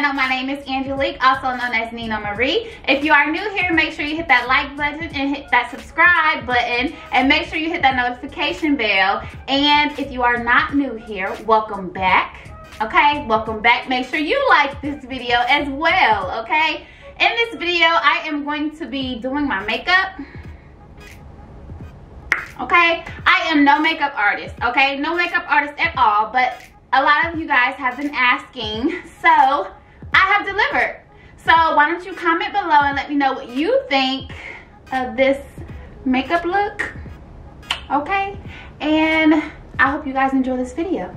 channel. My name is Angelique, also known as Nino Marie. If you are new here, make sure you hit that like button and hit that subscribe button, and make sure you hit that notification bell. And if you are not new here, welcome back. Okay, welcome back. Make sure you like this video as well, okay? In this video, I am going to be doing my makeup. Okay, I am no makeup artist, okay? No makeup artist at all, but a lot of you guys have been asking, so I have delivered. So why don't you comment below and let me know what you think of this makeup look, okay? And I hope you guys enjoy this video.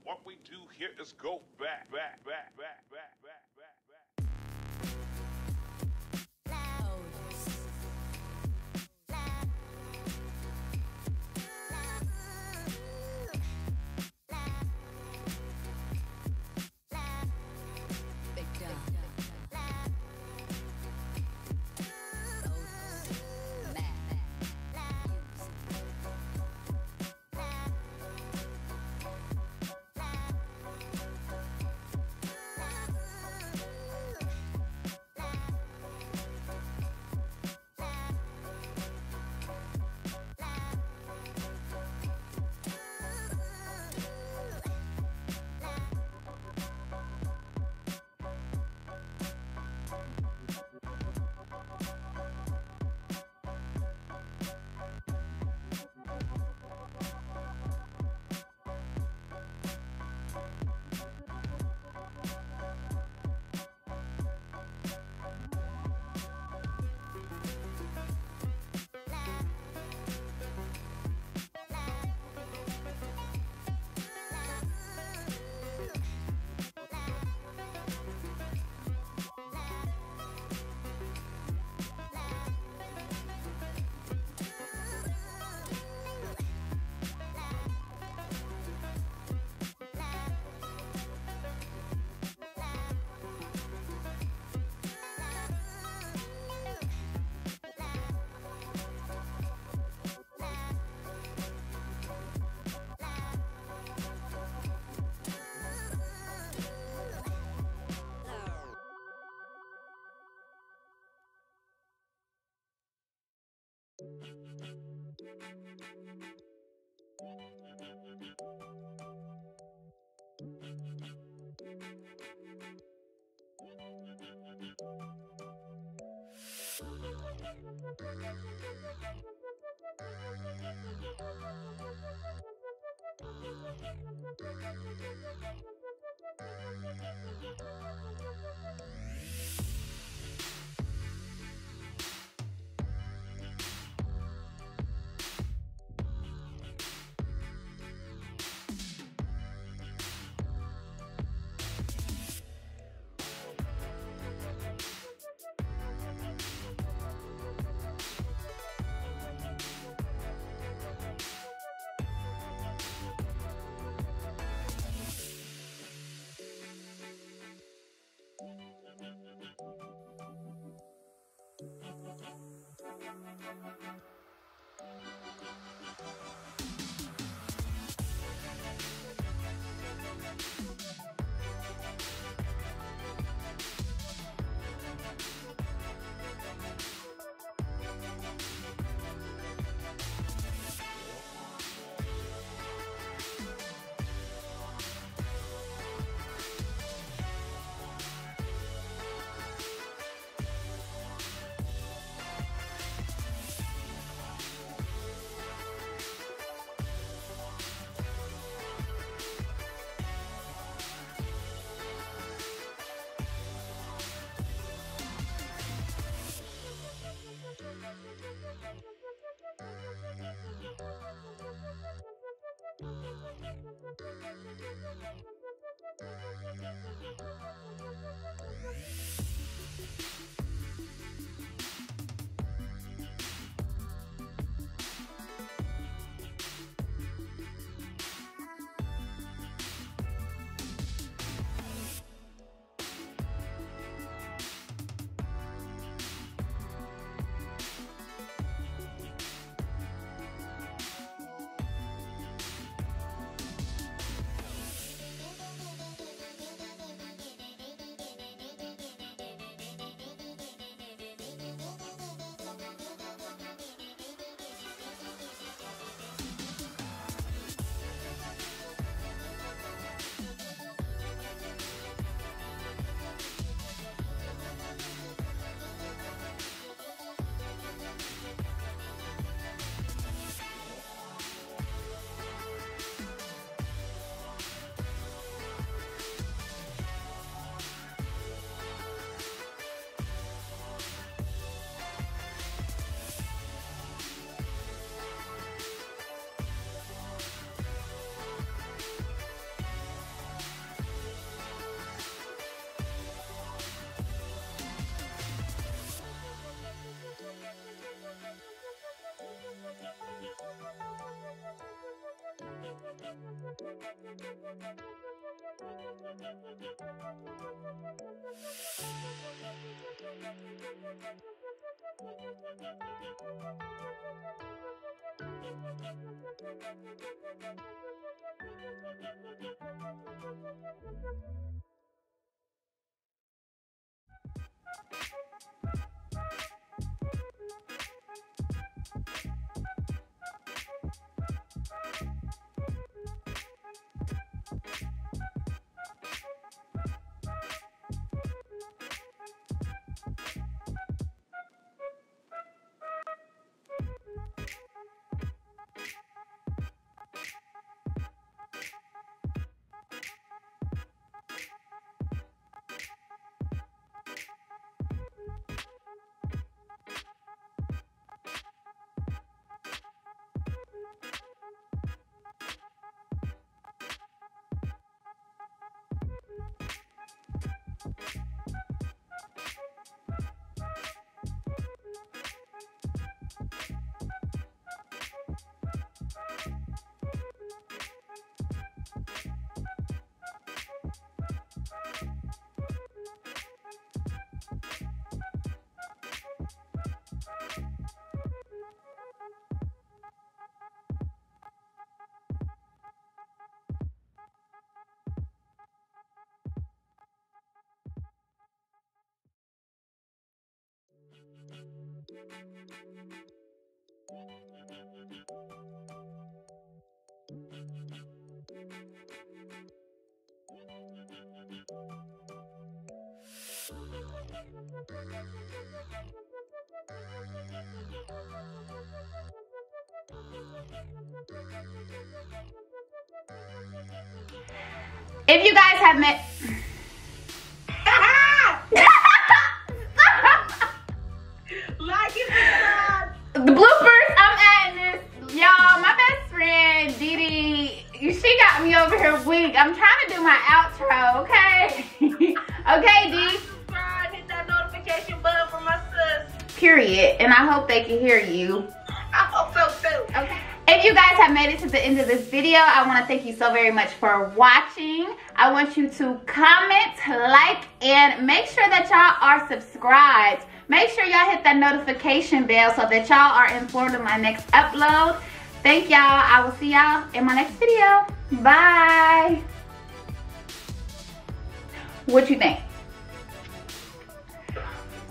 What we do here is go back. If you guys have met... The bloopers, I'm adding this. Y'all, my best friend, Didi, she got me over here weak. I'm trying to do my outro, okay? Okay, Dee? Subscribe, hit that notification button for my sis. Period. And I hope they can hear you. I hope so too. Okay. If you guys have made it to the end of this video, I want to thank you so very much for watching. I want you to comment, like, and make sure that y'all are subscribed. Make sure y'all hit that notification bell so that y'all are informed of my next upload. Thank y'all. I will see y'all in my next video. Bye. What you think?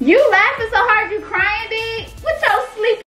You laughing so hard you crying, D? With your sleepy